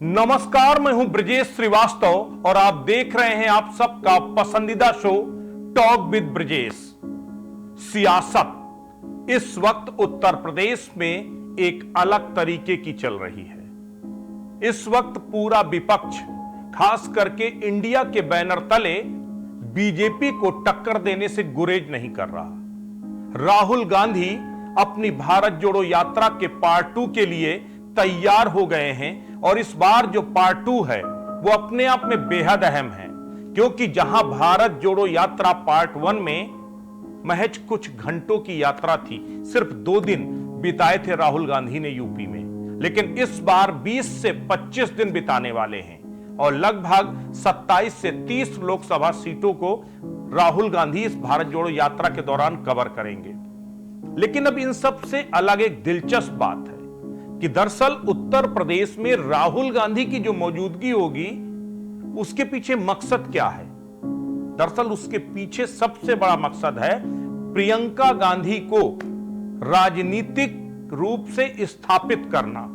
नमस्कार, मैं हूं ब्रजेश श्रीवास्तव और आप देख रहे हैं आप सबका पसंदीदा शो टॉक विद ब्रजेश। सियासत इस वक्त उत्तर प्रदेश में एक अलग तरीके की चल रही है। इस वक्त पूरा विपक्ष, खास करके इंडिया के बैनर तले, बीजेपी को टक्कर देने से गुरेज नहीं कर रहा। राहुल गांधी अपनी भारत जोड़ो यात्रा के पार्ट 2 के लिए तैयार हो गए हैं और इस बार जो पार्ट 2 है वो अपने आप में बेहद अहम है, क्योंकि जहां भारत जोड़ो यात्रा पार्ट 1 में महज कुछ घंटों की यात्रा थी, सिर्फ 2 दिन बिताए थे राहुल गांधी ने यूपी में, लेकिन इस बार 20 से 25 दिन बिताने वाले हैं और लगभग 27 से 30 लोकसभा सीटों को राहुल गांधी इस भारत जोड़ो यात्रा के दौरान कवर करेंगे। लेकिन अब इन सब से अलग एक दिलचस्प बात है कि दरअसल उत्तर प्रदेश में राहुल गांधी की जो मौजूदगी होगी उसके पीछे मकसद क्या है। दरअसल उसके पीछे सबसे बड़ा मकसद है प्रियंका गांधी को राजनीतिक रूप से स्थापित करना।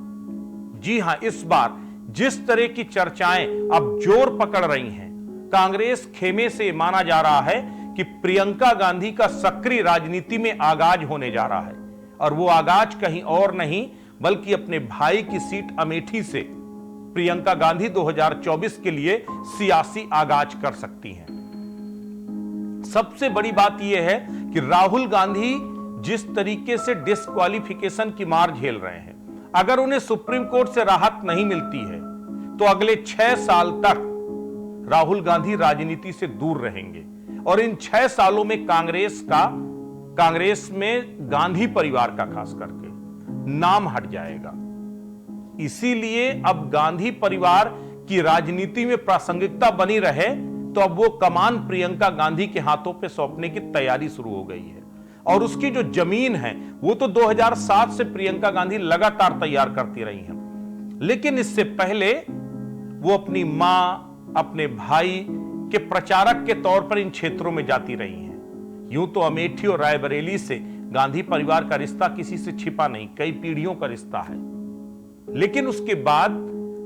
जी हां, इस बार जिस तरह की चर्चाएं अब जोर पकड़ रही हैं, कांग्रेस खेमे से माना जा रहा है कि प्रियंका गांधी का सक्रिय राजनीति में आगाज होने जा रहा है और वो आगाज कहीं और नहीं बल्कि अपने भाई की सीट अमेठी से प्रियंका गांधी 2024 के लिए सियासी आगाज कर सकती हैं। सबसे बड़ी बात यह है कि राहुल गांधी जिस तरीके से डिस्क्वालिफिकेशन की मार झेल रहे हैं, अगर उन्हें सुप्रीम कोर्ट से राहत नहीं मिलती है तो अगले 6 साल तक राहुल गांधी राजनीति से दूर रहेंगे और इन 6 सालों में कांग्रेस में गांधी परिवार का खास करके नाम हट जाएगा। इसीलिए अब गांधी परिवार की राजनीति में प्रासंगिकता बनी रहे तो अब वो कमान प्रियंका गांधी के हाथों पे सौंपने की तैयारी शुरू हो गई है और उसकी जो जमीन है वो तो 2007 से प्रियंका गांधी लगातार तैयार करती रही हैं। लेकिन इससे पहले वो अपनी मां, अपने भाई के प्रचारक के तौर पर इन क्षेत्रों में जाती रही हैं। यूं तो अमेठी और रायबरेली से गांधी परिवार का रिश्ता किसी से छिपा नहीं, कई पीढ़ियों का रिश्ता है। लेकिन उसके बाद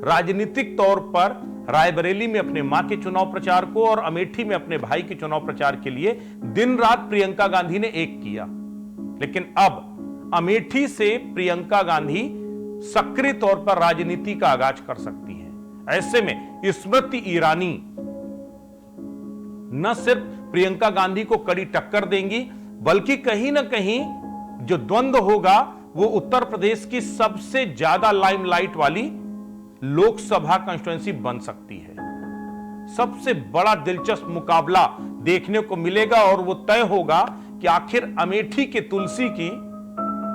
राजनीतिक तौर पर रायबरेली में अपने मां के चुनाव प्रचार को और अमेठी में अपने भाई के चुनाव प्रचार के लिए दिन रात प्रियंका गांधी ने एक किया। लेकिन अब अमेठी से प्रियंका गांधी सक्रिय तौर पर राजनीति का आगाज कर सकती हैं। ऐसे में स्मृति ईरानी न सिर्फ प्रियंका गांधी को कड़ी टक्कर देंगी बल्कि कहीं ना कहीं जो द्वंद्व होगा वो उत्तर प्रदेश की सबसे ज्यादा लाइमलाइट वाली लोकसभा कॉन्स्टिट्यूएंसी बन सकती है। सबसे बड़ा दिलचस्प मुकाबला देखने को मिलेगा और वो तय होगा कि आखिर अमेठी के तुलसी की,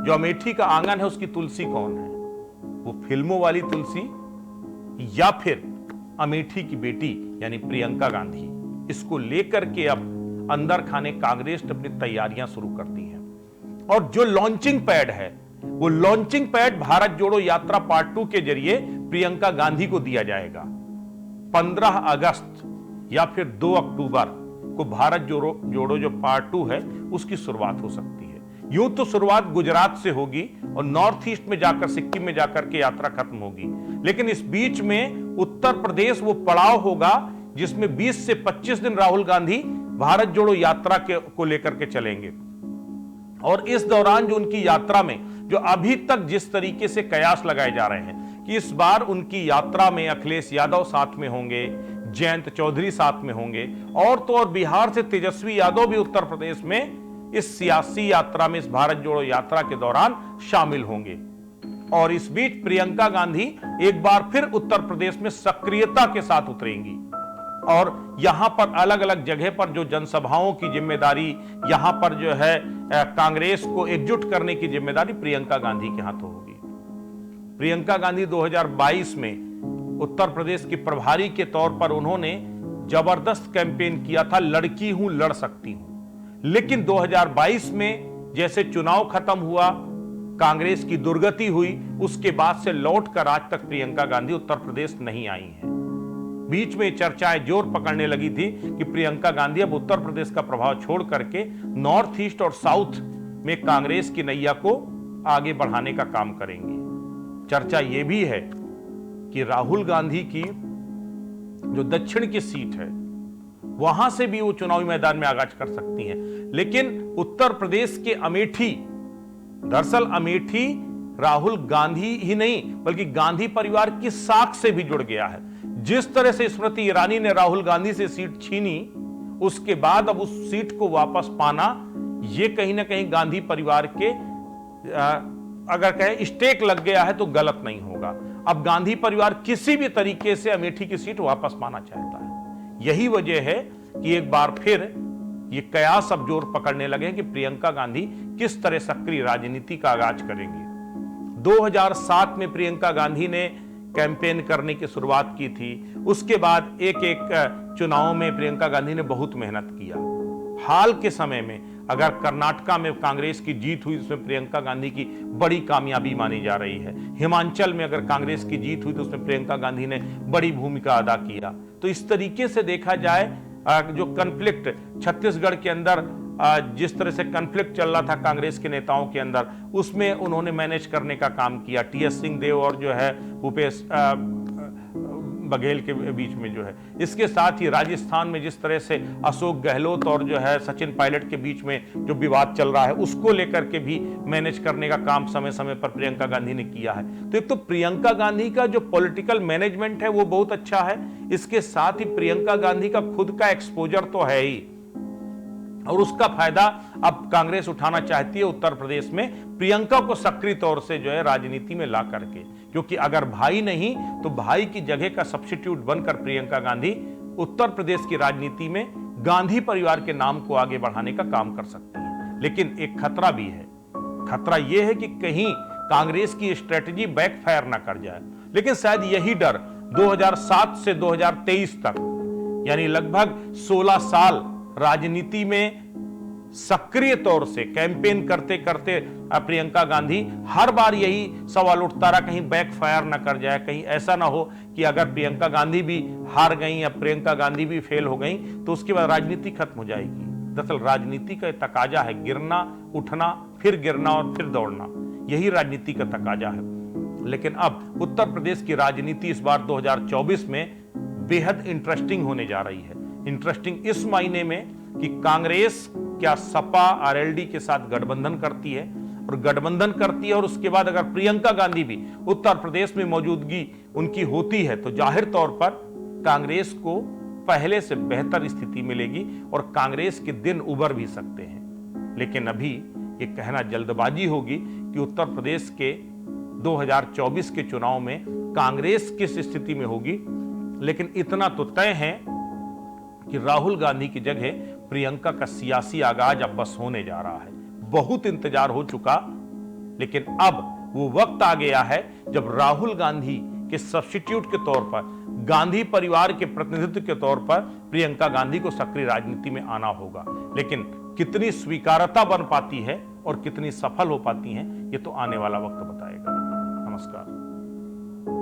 जो अमेठी का आंगन है, उसकी तुलसी कौन है, वो फिल्मों वाली तुलसी या फिर अमेठी की बेटी यानी प्रियंका गांधी। इसको लेकर के अब अंदर खाने कांग्रेस अपनी तैयारियां शुरू करती है और जो लॉन्चिंग पैड है वो लॉन्चिंग पैड भारत जोड़ो यात्रा पार्ट 2 के जरिए प्रियंका गांधी को दिया जाएगा। 15 अगस्त या फिर 2 अक्टूबर को भारत जोड़ो जो पार्ट 2 है उसकी शुरुआत हो सकती है। यूं तो शुरुआत गुजरात से होगी और नॉर्थ ईस्ट में जाकर सिक्किम में जाकर के यात्रा खत्म होगी, लेकिन इस बीच में उत्तर प्रदेश वो पड़ाव होगा जिसमें 20 से 25 दिन राहुल गांधी भारत जोड़ो यात्रा को लेकर के चलेंगे। और इस दौरान जो उनकी यात्रा में जो अभी तक जिस तरीके से कयास लगाए जा रहे हैं कि इस बार उनकी यात्रा में अखिलेश यादव साथ में होंगे, जयंत चौधरी साथ में होंगे और तो और बिहार से तेजस्वी यादव भी उत्तर प्रदेश में इस सियासी यात्रा में, इस भारत जोड़ो यात्रा के दौरान शामिल होंगे। और इस बीच प्रियंका गांधी एक बार फिर उत्तर प्रदेश में सक्रियता के साथ उतरेंगी और यहां पर अलग अलग जगह पर जो जनसभाओं की जिम्मेदारी, यहां पर जो है कांग्रेस को एकजुट करने की जिम्मेदारी प्रियंका गांधी के हाथों होगी। प्रियंका गांधी 2022 में उत्तर प्रदेश की प्रभारी के तौर पर उन्होंने जबरदस्त कैंपेन किया था, लड़की हूं लड़ सकती हूं। लेकिन 2022 में जैसे चुनाव खत्म हुआ, कांग्रेस की दुर्गति हुई, उसके बाद से लौटकर आज तक प्रियंका गांधी उत्तर प्रदेश नहीं आई हैं। बीच में चर्चाएं जोर पकड़ने लगी थी कि प्रियंका गांधी अब उत्तर प्रदेश का प्रभाव छोड़ करके नॉर्थ ईस्ट और साउथ में कांग्रेस की नैया को आगे बढ़ाने का काम करेंगी। चर्चा यह भी है कि राहुल गांधी की जो दक्षिण की सीट है वहां से भी वो चुनावी मैदान में आगाज कर सकती हैं। लेकिन उत्तर प्रदेश के अमेठी, दरअसल अमेठी राहुल गांधी ही नहीं बल्कि गांधी परिवार की साख से भी जुड़ गया है। जिस तरह से स्मृति ईरानी ने राहुल गांधी से सीट छीनी, उसके बाद अब उस सीट को वापस पाना, यह कहीं ना कहीं गांधी परिवार के अगर कहें स्टेक लग गया है तो गलत नहीं होगा। अब गांधी परिवार किसी भी तरीके से अमेठी की सीट वापस पाना चाहता है। यही वजह है कि एक बार फिर ये कयास अब जोर पकड़ने लगे कि प्रियंका गांधी किस तरह सक्रिय राजनीति का आगाज करेंगी। 2007 में प्रियंका गांधी ने कैंपेन करने की शुरुआत की थी। उसके बाद एक एक चुनावों में प्रियंका गांधी ने बहुत मेहनत किया। हाल के समय में अगर कर्नाटका में कांग्रेस की जीत हुई, उसमें प्रियंका गांधी की बड़ी कामयाबी मानी जा रही है। हिमाचल में अगर कांग्रेस की जीत हुई तो उसमें प्रियंका गांधी ने बड़ी भूमिका अदा किया। तो इस तरीके से देखा जाए, जो कन्फ्लिक्ट छत्तीसगढ़ के अंदर जिस तरह से कन्फ्लिक्ट चल रहा था कांग्रेस के नेताओं के अंदर, उसमें उन्होंने मैनेज करने का काम किया। टीएस सिंहदेव और जो है भूपेश बघेल के बीच में जो है। इसके साथ ही राजस्थान में जिस तरह से अशोक गहलोत और जो है सचिन पायलट के बीच में जो विवाद चल रहा है, उसको लेकर के भी मैनेज करने का काम समय समय पर प्रियंका गांधी ने किया है। तो एक तो प्रियंका गांधी का जो पॉलिटिकल मैनेजमेंट है वो बहुत अच्छा है। इसके साथ ही प्रियंका गांधी का खुद का एक्सपोजर तो है ही, और उसका फायदा अब कांग्रेस उठाना चाहती है उत्तर प्रदेश में, प्रियंका को सक्रिय तौर से जो है राजनीति में ला करके। क्योंकि अगर भाई नहीं तो भाई की जगह का सब्स्टिट्यूट बनकर प्रियंका गांधी उत्तर प्रदेश की राजनीति में गांधी परिवार के नाम को आगे बढ़ाने का काम कर सकती है। लेकिन एक खतरा भी है। खतरा यह है कि कहीं कांग्रेस की स्ट्रेटजी बैकफायर ना कर जाए। लेकिन शायद यही डर 2007 से 2023 तक, यानी लगभग 16 साल राजनीति में सक्रिय तौर से कैंपेन करते करते प्रियंका गांधी हर बार यही सवाल उठता रहा, कहीं बैकफायर ना कर जाए, कहीं ऐसा ना हो कि अगर प्रियंका गांधी भी हार गई या प्रियंका गांधी भी फेल हो गई तो उसके बाद राजनीति खत्म हो जाएगी। दरअसल राजनीति का तकाजा है गिरना, उठना, फिर गिरना और फिर दौड़ना, यही राजनीति का तकाजा है। लेकिन अब उत्तर प्रदेश की राजनीति इस बार 2024 में बेहद इंटरेस्टिंग होने जा रही है। इंटरेस्टिंग इस मायने में कि कांग्रेस क्या सपा आरएलडी के साथ गठबंधन करती है, और गठबंधन करती है और उसके बाद अगर प्रियंका गांधी भी उत्तर प्रदेश में मौजूदगी उनकी होती है तो जाहिर तौर पर कांग्रेस को पहले से बेहतर स्थिति मिलेगी और कांग्रेस के दिन उबर भी सकते हैं। लेकिन अभी ये कहना जल्दबाजी होगी कि उत्तर प्रदेश के 2024 के चुनाव में कांग्रेस किस स्थिति में होगी। लेकिन इतना तो तय है कि राहुल गांधी की जगह प्रियंका का सियासी आगाज अब बस होने जा रहा है। बहुत इंतजार हो चुका, लेकिन अब वो वक्त आ गया है जब राहुल गांधी के सब्स्टिट्यूट के तौर पर, गांधी परिवार के प्रतिनिधित्व के तौर पर प्रियंका गांधी को सक्रिय राजनीति में आना होगा। लेकिन कितनी स्वीकार्यता बन पाती है और कितनी सफल हो पाती हैं, ये तो आने वाला वक्त बताएगा। नमस्कार।